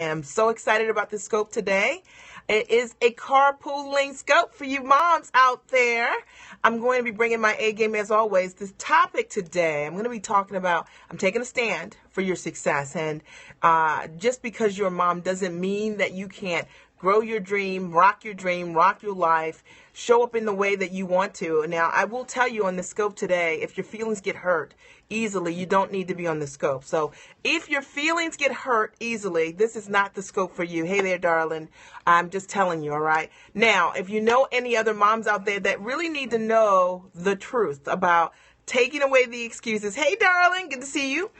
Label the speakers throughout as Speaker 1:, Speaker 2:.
Speaker 1: am so excited about this scope today. It is a carpooling scope for you moms out there. I'm going to be bringing my A game as always. This topic today, I'm going to be talking about, I'm taking a stand for your success. And just because you're a mom doesn't mean that you can't grow your dream, rock your life, show up in the way that you want to. Now, I will tell you on the scope today, if your feelings get hurt easily, you don't need to be on the scope. So if your feelings get hurt easily, this is not the scope for you. Hey there, darling. I'm just telling you, all right? Now, if you know any other moms out there that really need to know the truth about taking away the excuses, hey, darling, good to see you.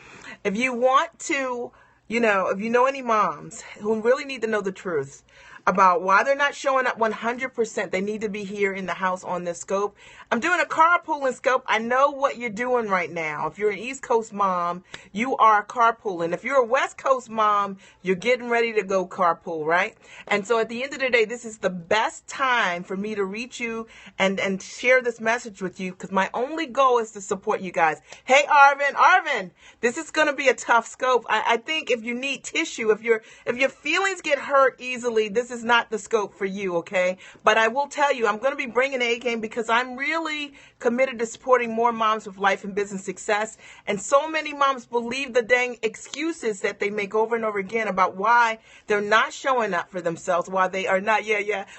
Speaker 1: If you want to, if you know any moms who really need to know the truth about why they're not showing up 100%, they need to be here in the house on this scope. I'm doing a carpooling scope. I know what you're doing right now. If you're an East Coast mom, you are carpooling. If you're a West Coast mom, you're getting ready to go carpool, right? And so at the end of the day, this is the best time for me to reach you and share this message with you, because my only goal is to support you guys. Hey, Arvin, this is going to be a tough scope. I think if you need tissue, if your feelings get hurt easily, this is not the scope for you, okay? But I will tell you, I'm going to be bringing A game because I'm really committed to supporting more moms with life and business success. And so many moms believe the dang excuses that they make over and over again about why they're not showing up for themselves, why they are not,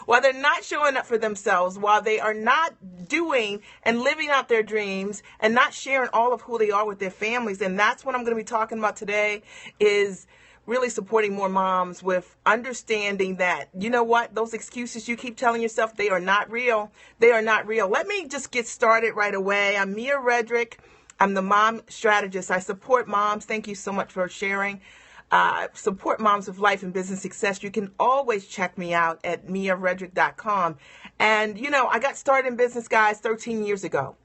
Speaker 1: why they're not showing up for themselves, while they are not doing and living out their dreams and not sharing all of who they are with their families. And that's what I'm going to be talking about today, is really supporting more moms with understanding that, you know what, those excuses you keep telling yourself, they are not real. They are not real. Let me just get started right away. I'm Mia Redrick. I'm the mom strategist. I support moms. Thank you so much for sharing. Support moms with life and business success. You can always check me out at miaredrick.com. And, I got started in business, guys, 13 years ago.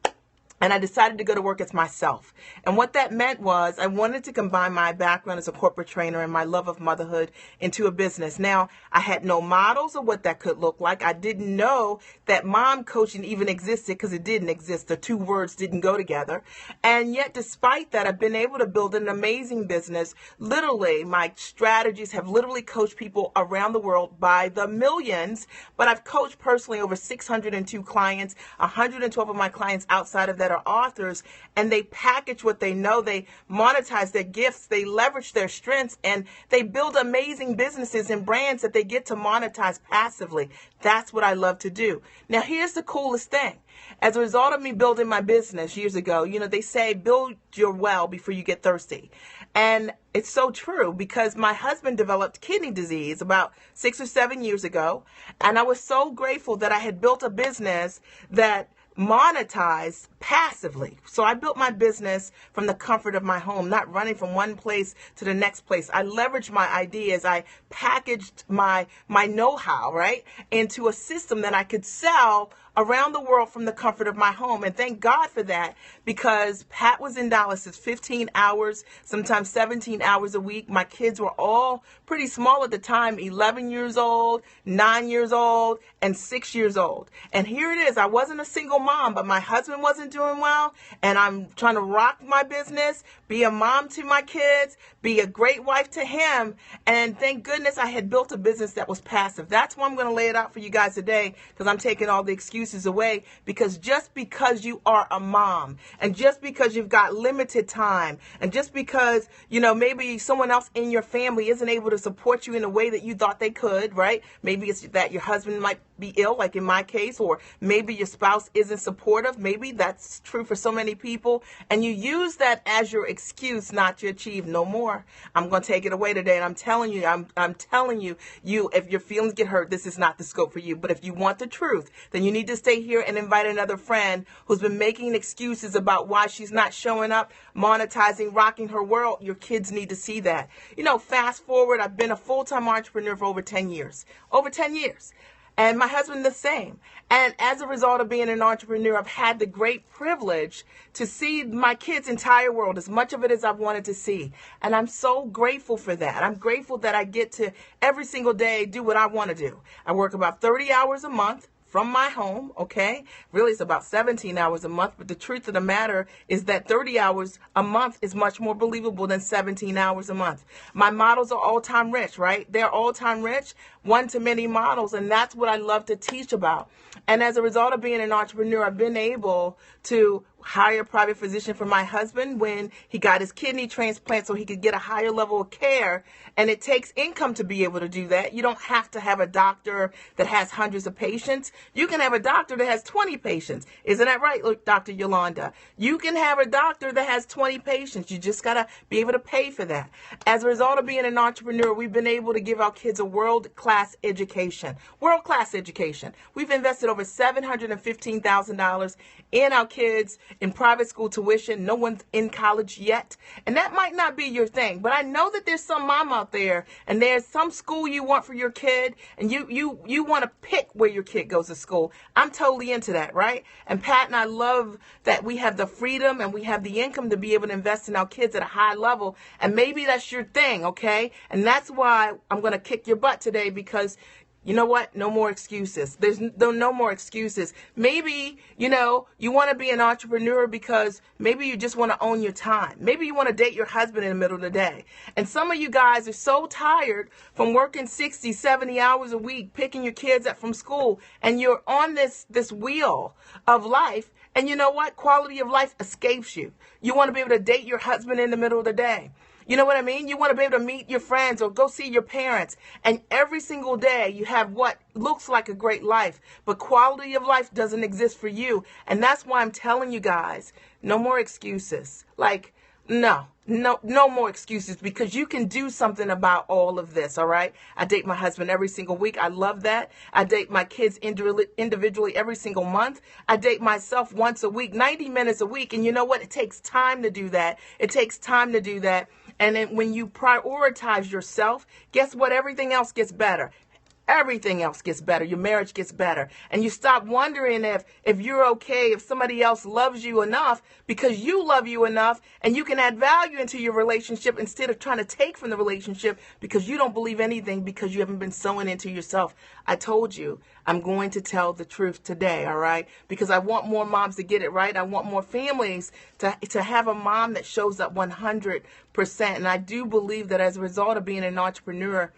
Speaker 1: And I decided to go to work as myself. And what that meant was I wanted to combine my background as a corporate trainer and my love of motherhood into a business. Now, I had no models of what that could look like. I didn't know that mom coaching even existed, because it didn't exist. The two words didn't go together. And yet, despite that, I've been able to build an amazing business. Literally, my strategies have literally coached people around the world by the millions. But I've coached personally over 602 clients, 112 of my clients outside of that are authors, and they package what they know, they monetize their gifts, they leverage their strengths, and they build amazing businesses and brands that they get to monetize passively. That's what I love to do. Now, here's the coolest thing. As a result of me building my business years ago, they say build your well before you get thirsty. And it's so true, because my husband developed kidney disease about 6 or 7 years ago. And I was so grateful that I had built a business that monetize passively. So I built my business from the comfort of my home, not running from one place to the next place. I leveraged my ideas. I packaged my know-how, right, into a system that I could sell around the world from the comfort of my home. And thank God for that, because Pat was in dialysis 15 hours, sometimes 17 hours a week. My kids were all pretty small at the time, 11 years old, 9 years old, and 6 years old. And here it is. I wasn't a single mom, but my husband wasn't doing well, and I'm trying to rock my business, be a mom to my kids, be a great wife to him. And thank goodness I had built a business that was passive. That's why I'm going to lay it out for you guys today, because I'm taking all the excuses away. Because just because you are a mom, and just because you've got limited time, and just because, maybe someone else in your family isn't able to support you in a way that you thought they could, right? Maybe it's that your husband might be ill, like in my case, or maybe your spouse isn't supportive. Maybe that's true for so many people. And you use that as your excuse not to achieve. No more. I'm going to take it away today. And I'm telling you, I'm telling you, if your feelings get hurt, this is not the scope for you. But if you want the truth, then you need to stay here and invite another friend who's been making excuses about why she's not showing up, monetizing, rocking her world. Your kids need to see that. Fast forward, I've been a full-time entrepreneur for over 10 years. Over 10 years. And my husband the same. And as a result of being an entrepreneur, I've had the great privilege to see my kids' entire world, as much of it as I've wanted to see. And I'm so grateful for that. I'm grateful that I get to every single day do what I want to do. I work about 30 hours a month, from my home, okay? Really, it's about 17 hours a month, but the truth of the matter is that 30 hours a month is much more believable than 17 hours a month. My models are all-time rich, right? They're all-time rich, one-to-many models, and that's what I love to teach about. And as a result of being an entrepreneur, I've been able to hire a private physician for my husband when he got his kidney transplant so he could get a higher level of care. And it takes income to be able to do that. You don't have to have a doctor that has hundreds of patients. You can have a doctor that has 20 patients. Isn't that right, Dr. Yolanda? You can have a doctor that has 20 patients. You just got to be able to pay for that. As a result of being an entrepreneur, we've been able to give our kids a world-class education. World-class education. We've invested over $715,000 in our kids in private school tuition. No one's in college yet. And that might not be your thing, but I know that there's some mom out there and there's some school you want for your kid and you want to pick where your kid goes to school. I'm totally into that, right? And Pat and I love that we have the freedom and we have the income to be able to invest in our kids at a high level. And maybe that's your thing, okay? And that's why I'm going to kick your butt today, because you know what? No more excuses. There's no more excuses. Maybe, you want to be an entrepreneur because maybe you just want to own your time. Maybe you want to date your husband in the middle of the day. And some of you guys are so tired from working 60, 70 hours a week, picking your kids up from school, and you're on this wheel of life. And you know what? Quality of life escapes you. You want to be able to date your husband in the middle of the day. You know what I mean? You want to be able to meet your friends or go see your parents. And every single day you have what looks like a great life, but quality of life doesn't exist for you. And that's why I'm telling you guys, no more excuses. Like, no more excuses, because you can do something about all of this, all right? I date my husband every single week. I love that. I date my kids individually every single month. I date myself once a week, 90 minutes a week. And you know what? It takes time to do that. It takes time to do that. And then when you prioritize yourself, guess what? Everything else gets better. Everything else gets better. Your marriage gets better. And you stop wondering if you're okay, if somebody else loves you enough, because you love you enough and you can add value into your relationship instead of trying to take from the relationship because you don't believe anything because you haven't been sowing into yourself. I told you, I'm going to tell the truth today, all right? Because I want more moms to get it right. I want more families to have a mom that shows up 100%. And I do believe that as a result of being an entrepreneur,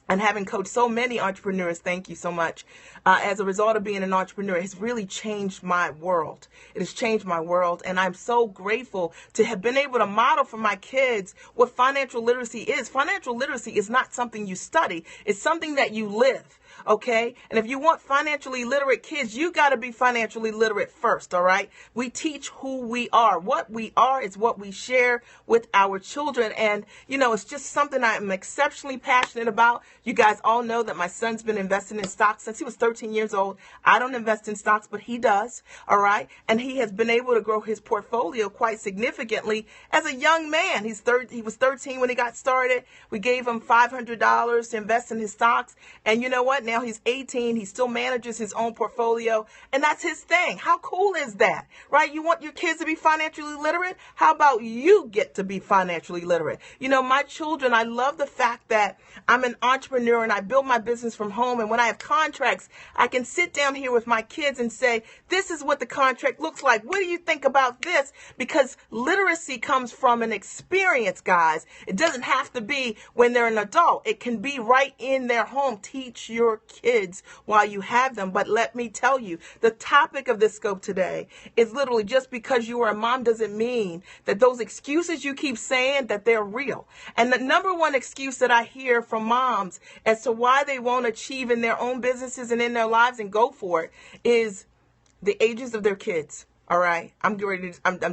Speaker 1: and having coached so many entrepreneurs, thank you so much, as a result of being an entrepreneur, it has really changed my world. It has changed my world, and I'm so grateful to have been able to model for my kids what financial literacy is. Financial literacy is not something you study. It's something that you live. Okay? And if you want financially literate kids, you got to be financially literate first, all right? We teach who we are. What we are is what we share with our children. And, it's just something I'm exceptionally passionate about. You guys all know that my son's been investing in stocks since he was 13 years old. I don't invest in stocks, but he does, all right? And he has been able to grow his portfolio quite significantly as a young man. He was 13 when he got started. We gave him $500 to invest in his stocks. And you know what? Now he's 18. He still manages his own portfolio, and that's his thing. How cool is that, right? You want your kids to be financially literate? How about you get to be financially literate? My children, I love the fact that I'm an entrepreneur and I build my business from home. And when I have contracts, I can sit down here with my kids and say, this is what the contract looks like. What do you think about this? Because literacy comes from an experience, guys. It doesn't have to be when they're an adult. It can be right in their home. Teach your kids while you have them. But let me tell you, the topic of this scope today is literally, just because you are a mom doesn't mean that those excuses you keep saying that they're real. And the number one excuse that I hear from moms as to why they won't achieve in their own businesses and in their lives and go for it is the ages of their kids. All right. I'm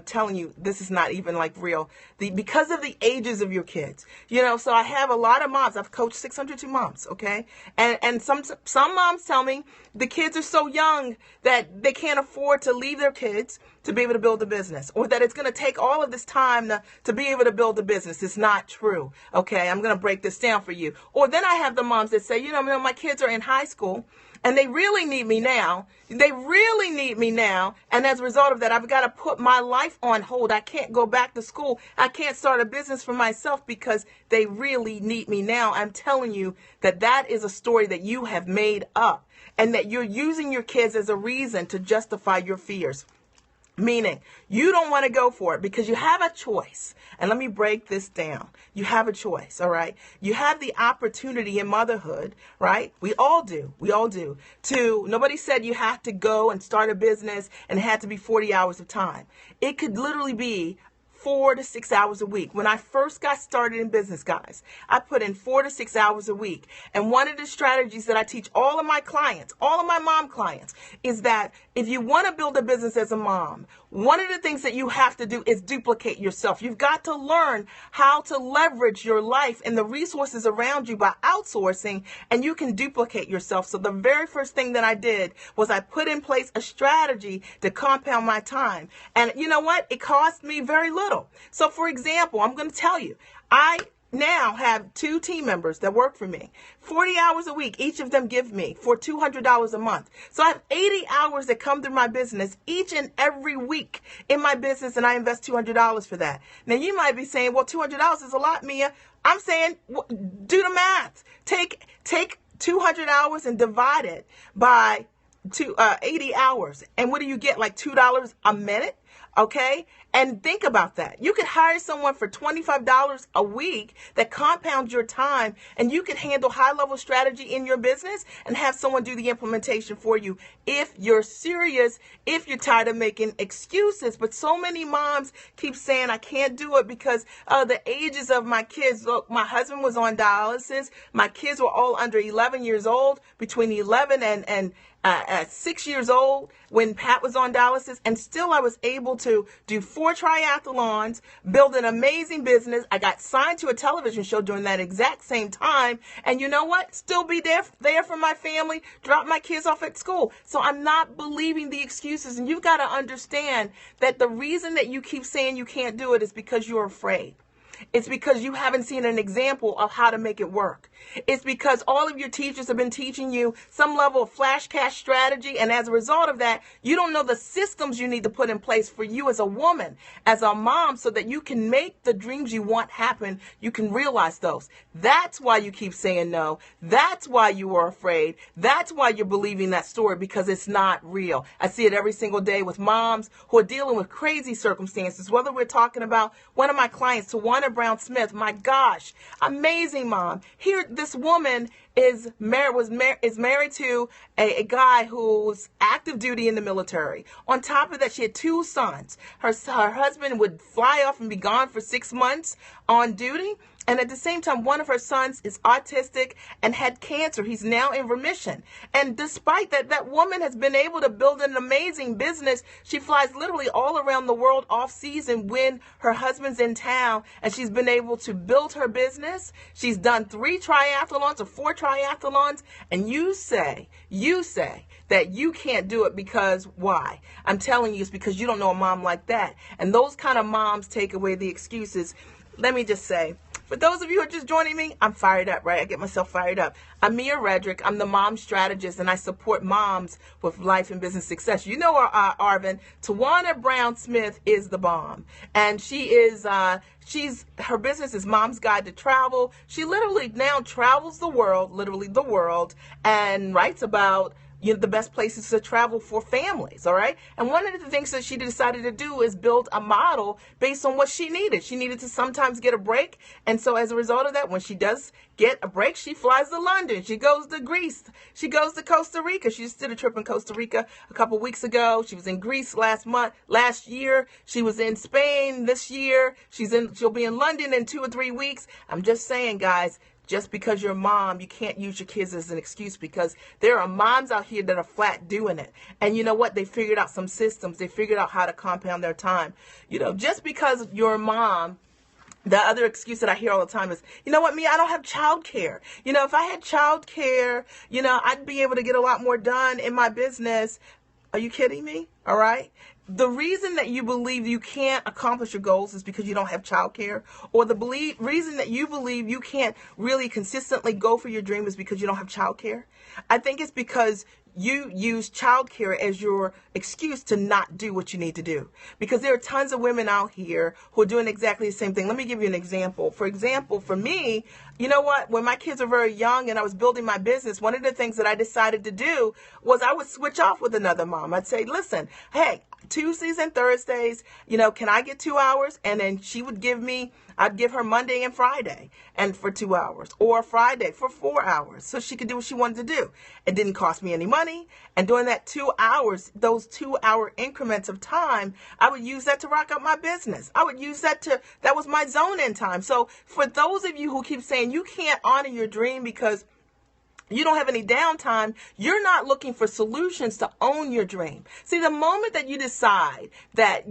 Speaker 1: telling you, this is not even like real. Because of the ages of your kids, so I have a lot of moms. I've coached 602 moms. Okay. And some moms tell me the kids are so young that they can't afford to leave their kids. to be able to build a business, or that it's going to take all of this time to be able to build a business. It's not true. Okay, I'm going to break this down for you. Or then I have the moms that say, my kids are in high school and they really need me now. They really need me now. And as a result of that, I've got to put my life on hold. I can't go back to school. I can't start a business for myself because they really need me now. I'm telling you that is a story that you have made up, and that you're using your kids as a reason to justify your fears. Meaning, you don't want to go for it because you have a choice. And let me break this down. You have a choice, all right? You have the opportunity in motherhood, right? We all do. Nobody said you have to go and start a business and it had to be 40 hours of time. It could literally be 4 to 6 hours a week. When I first got started in business, guys, I put in 4 to 6 hours a week. And one of the strategies that I teach all of my clients, all of my mom clients, is that if you want to build a business as a mom, one of the things that you have to do is duplicate yourself. You've got to learn how to leverage your life and the resources around you by outsourcing, and you can duplicate yourself. So the very first thing that I did was I put in place a strategy to compound my time. And you know what? It cost me very little. So for example, I'm going to tell you, I now have 2 team members that work for me, 40 hours a week. Each of them give me for $200 a month. So I have 80 hours that come through my business each and every week in my business, and I invest $200 for that. Now you might be saying, well, $200 is a lot, Mia. I'm saying, do the math. Take 200 hours and divide it by 80 hours. And what do you get? Like $2 a minute? Okay? And think about that. You could hire someone for $25 a week that compounds your time, and you could handle high-level strategy in your business and have someone do the implementation for you if you're serious, if you're tired of making excuses. But so many moms keep saying, I can't do it because of the ages of my kids. Look, my husband was on dialysis. My kids were all under 11 years old, between 11 and 6 years old when Pat was on dialysis, and still I was able to do 4 triathlons, build an amazing business. I got signed to a television show during that exact same time, and you know what? Still be there for my family, drop my kids off at school. So I'm not believing the excuses, and you've got to understand that the reason that you keep saying you can't do it is because you're afraid. It's because you haven't seen an example of how to make it work. It's because all of your teachers have been teaching you some level of flash cash strategy, and as a result of that, you don't know the systems you need to put in place for you as a woman, as a mom, so that you can make the dreams you want happen. You can realize those. That's why you keep saying no. That's why you are afraid. That's why you're believing that story, because it's not real. I see it every single day with moms who are dealing with crazy circumstances, whether we're talking about one of my clients, Tawana Brown Smith. My gosh, amazing mom. Here, this woman is married to a guy who's active duty in the military. On top of that, she had 2 sons. Her husband would fly off and be gone for 6 months on duty. And at the same time, one of her sons is autistic and had cancer. He's now in remission. And despite that, that woman has been able to build an amazing business. She flies literally all around the world off season when her husband's in town. And she's been able to build her business. She's done 3 triathlons or 4 triathlons. And you say that you can't do it because why? I'm telling you, it's because you don't know a mom like that. And those kind of moms take away the excuses. Let me just say, for those of you who are just joining me, I'm fired up, right? I get myself fired up. I'm Mia Redrick. I'm the mom strategist, and I support moms with life and business success. You know, Arvin, Tawana Brown Smith is the bomb. And she is, her business is Mom's Guide to Travel. She literally now travels the world, literally the world, and writes about the best places to travel for families, all right? And one of the things that she decided to do is build a model based on what she needed. She needed to sometimes get a break, and so as a result of that, when she does get a break, she flies to London. She goes to Greece. She goes to Costa Rica. She just did a trip in Costa Rica a couple weeks ago. She was in Greece last year. She was in Spain this year. She'll be in London in 2 or 3 weeks. I'm just saying, guys, just because you're a mom, you can't use your kids as an excuse, because there are moms out here that are flat doing it. And you know what? They figured out some systems. They figured out how to compound their time. Just because you're a mom, the other excuse that I hear all the time is, you know what, Mia, I don't have childcare. If I had childcare, I'd be able to get a lot more done in my business. Are you kidding me? All right. the reason that you believe you can't accomplish your goals is because you don't have childcare, or the reason that you believe you can't really consistently go for your dream is because you don't have childcare, I think it's because you use childcare as your excuse to not do what you need to do. Because there are tons of women out here who are doing exactly the same thing. Let me give you an example. For example, for me, you know what? When my kids were very young and I was building my business, one of the things that I decided to do was I would switch off with another mom. I'd say, listen, hey, Tuesdays and Thursdays, can I get 2 hours? And then I'd give her Monday and Friday and for 2 hours, or Friday for 4 hours, so she could do what she wanted to do. It didn't cost me any money. And during that 2 hours, those 2 hour increments of time, I would use that to rock up my business. I would use that was my zone in time. So for those of you who keep saying you can't honor your dream because you don't have any downtime, you're not looking for solutions to own your dream. See, the moment that you decide that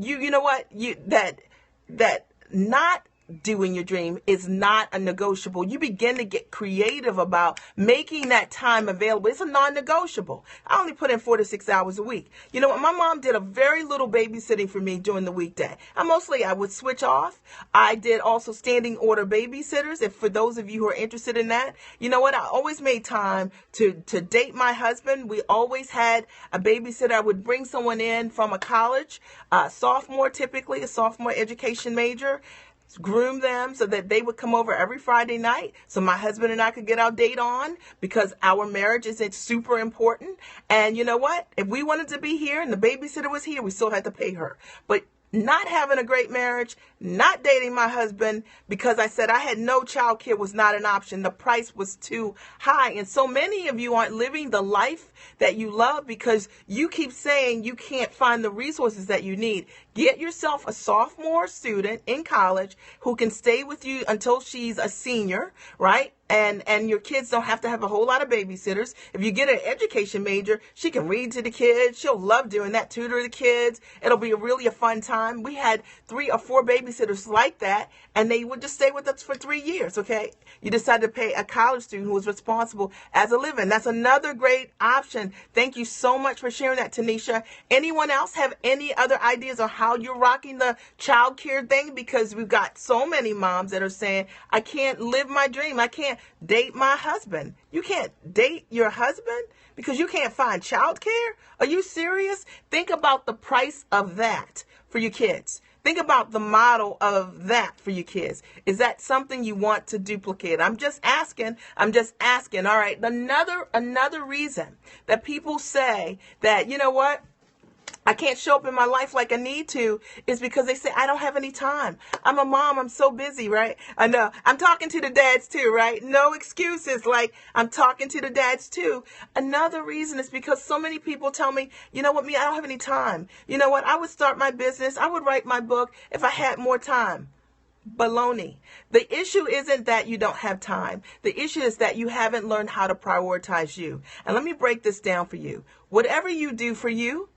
Speaker 1: that not doing your dream is not a negotiable, you begin to get creative about making that time available. It's a non-negotiable. I only put in 4 to 6 hours a week. You know what? My mom did a very little babysitting for me during the weekday. I would switch off. I did also standing order babysitters. If for those of you who are interested in that, you know what? I always made time to date my husband. We always had a babysitter. I would bring someone in from a college, sophomore education major, groom them so that they would come over every Friday night so my husband and I could get our date on, because our marriage is super important. And you know what? If we wanted to be here and the babysitter was here, we still had to pay her. But not having a great marriage, not dating my husband because I said I had no child care was not an option. The price was too high. And so many of you aren't living the life that you love because you keep saying you can't find the resources that you need. Get yourself a sophomore student in college who can stay with you until she's a senior, right? And your kids don't have to have a whole lot of babysitters. If you get an education major, she can read to the kids. She'll love doing that, tutor the kids. It'll be really a fun time. We had 3 or 4 babysitters like that, and they would just stay with us for 3 years, okay? You decided to pay a college student who was responsible as a living. That's another great option. Thank you so much for sharing that, Tanisha. Anyone else have any other ideas on how you're rocking the child care thing? Because we've got so many moms that are saying, I can't live my dream. I can't date my husband. You can't date your husband because you can't find childcare? Are you serious? Think about the price of that for your kids. Think about the model of that for your kids. Is that something you want to duplicate? I'm just asking. All right. Another reason that people say that, you know what? I can't show up in my life like I need to is because they say, I don't have any time. I'm a mom. I'm so busy, right? I know. I'm talking to the dads too, right? No excuses. Like, I'm talking to the dads too. Another reason is because so many people tell me, you know what, I don't have any time. You know what? I would start my business. I would write my book if I had more time. Baloney. The issue isn't that you don't have time. The issue is that you haven't learned how to prioritize you. And let me break this down for you. Whatever you do for you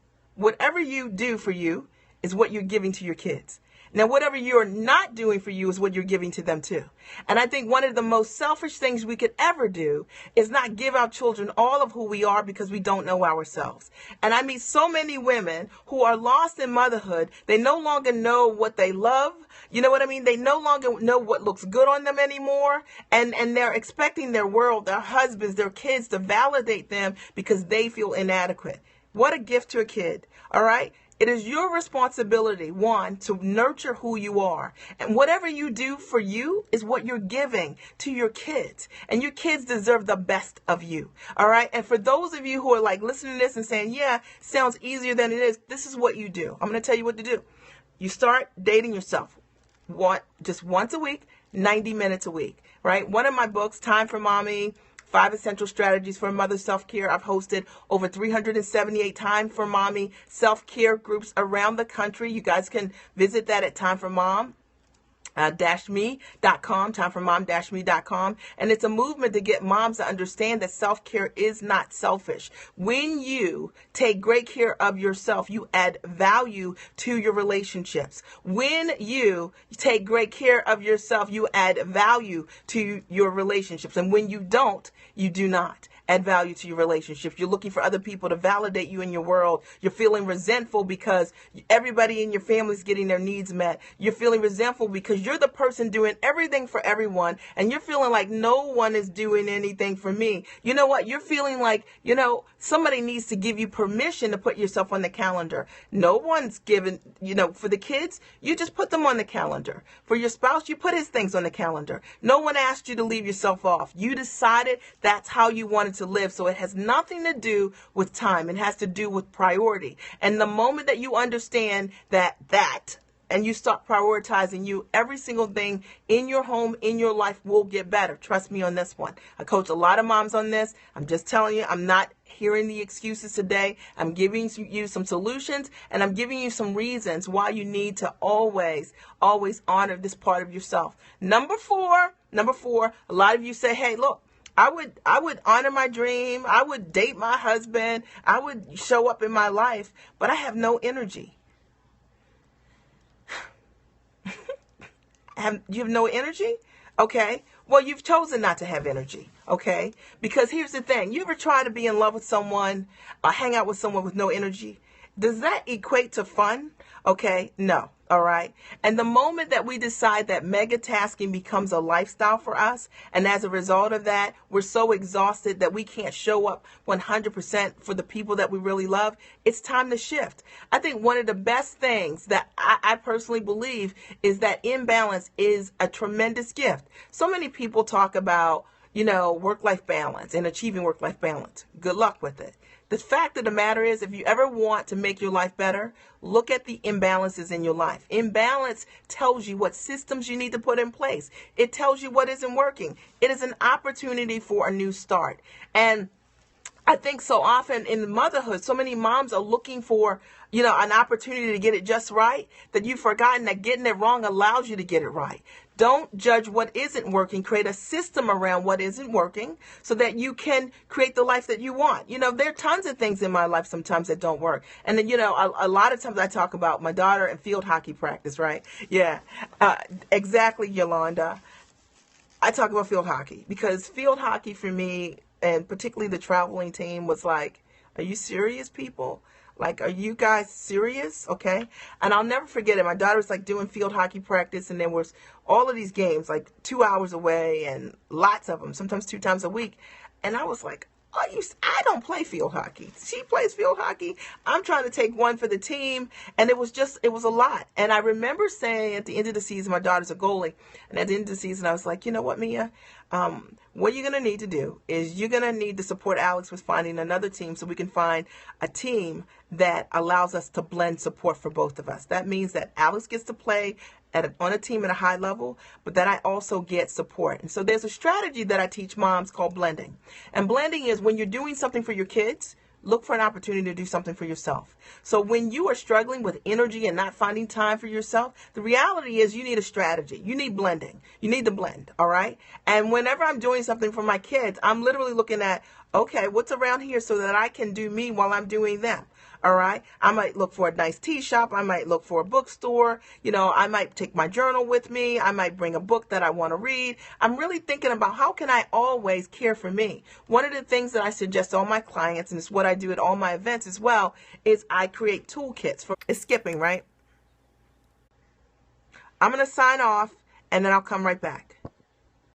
Speaker 1: is what you're giving to your kids. Now, whatever you're not doing for you is what you're giving to them too. And I think one of the most selfish things we could ever do is not give our children all of who we are because we don't know ourselves. And I meet so many women who are lost in motherhood. They no longer know what they love. You know what I mean? They no longer know what looks good on them anymore. And they're expecting their world, their husbands, their kids to validate them because they feel inadequate. What a gift to a kid, all right? It is your responsibility, one, to nurture who you are. And whatever you do for you is what you're giving to your kids. And your kids deserve the best of you, all right? And for those of you who are like listening to this and saying, yeah, sounds easier than it is, this is what you do. I'm going to tell you what to do. You start dating yourself just once a week, 90 minutes a week, right? One of my books, Time for Mommy, 5 Essential Strategies for Mother Self-Care. I've hosted over 378 Time for Mommy self-care groups around the country. You guys can visit that at Time for Mom. me.com, timeformom-me.com. And it's a movement to get moms to understand that self-care is not selfish. When you take great care of yourself, you add value to your relationships. When you take great care of yourself, you add value to your relationships. And when you don't, you do not add value to your relationships. You're looking for other people to validate you in your world. You're feeling resentful because everybody in your family is getting their needs met. You're feeling resentful because you're the person doing everything for everyone, and you're feeling like no one is doing anything for me. You know what? You're feeling like, somebody needs to give you permission to put yourself on the calendar. No one's given, for the kids, you just put them on the calendar. For your spouse, you put his things on the calendar. No one asked you to leave yourself off. You decided that's how you wanted to live. So it has nothing to do with time. It has to do with priority. And the moment that you understand that and you start prioritizing you, every single thing in your home, in your life will get better. Trust me on this one. I coach a lot of moms on this. I'm just telling you, I'm not hearing the excuses today. I'm giving you some solutions, and I'm giving you some reasons why you need to always honor this part of yourself. Number four, a lot of you say, hey, look, I would honor my dream. I would date my husband. I would show up in my life, but I have no energy. You have no energy? Okay. Well, you've chosen not to have energy. Okay. Because here's the thing. You ever try to be in love with someone or hang out with someone with no energy? Does that equate to fun? Okay. No. All right. And the moment that we decide that mega tasking becomes a lifestyle for us, and as a result of that, we're so exhausted that we can't show up 100% for the people that we really love, it's time to shift. I think one of the best things that I personally believe is that imbalance is a tremendous gift. So many people talk about, work-life balance and achieving work-life balance. Good luck with it. The fact of the matter is, if you ever want to make your life better, look at the imbalances in your life. Imbalance tells you what systems you need to put in place. It tells you what isn't working. It is an opportunity for a new start. And I think so often in motherhood, so many moms are looking for, an opportunity to get it just right, that you've forgotten that getting it wrong allows you to get it right. Don't judge what isn't working. Create a system around what isn't working so that you can create the life that you want. There are tons of things in my life sometimes that don't work. And then, a lot of times I talk about my daughter and field hockey practice, right? Yeah, exactly, Yolanda. I talk about field hockey because field hockey for me, and particularly the traveling team, was like, are you serious, people? Like, are you guys serious? Okay. And I'll never forget it. My daughter was like doing field hockey practice, and there was all of these games like 2 hours away and lots of them, sometimes 2 times a week. And I was like, I don't play field hockey. She plays field hockey. I'm trying to take one for the team. And it was a lot. And I remember saying at the end of the season, my daughter's a goalie. And at the end of the season, I was like, you know what, Mia? What you're going to need to do is you're going to need to support Alex with finding another team so we can find a team that allows us to blend support for both of us. That means that Alex gets to play on a team at a high level, but that I also get support. And so there's a strategy that I teach moms called blending. And blending is when you're doing something for your kids, look for an opportunity to do something for yourself. So when you are struggling with energy and not finding time for yourself, the reality is you need a strategy. You need blending. You need to blend, all right? And whenever I'm doing something for my kids, I'm literally looking at, okay, what's around here so that I can do me while I'm doing them. All right. I might look for a nice tea shop. I might look for a bookstore. I might take my journal with me. I might bring a book that I want to read. I'm really thinking about how can I always care for me. One of the things that I suggest to all my clients, and it's what I do at all my events as well, is I create toolkits for skipping, right? I'm going to sign off and then I'll come right back.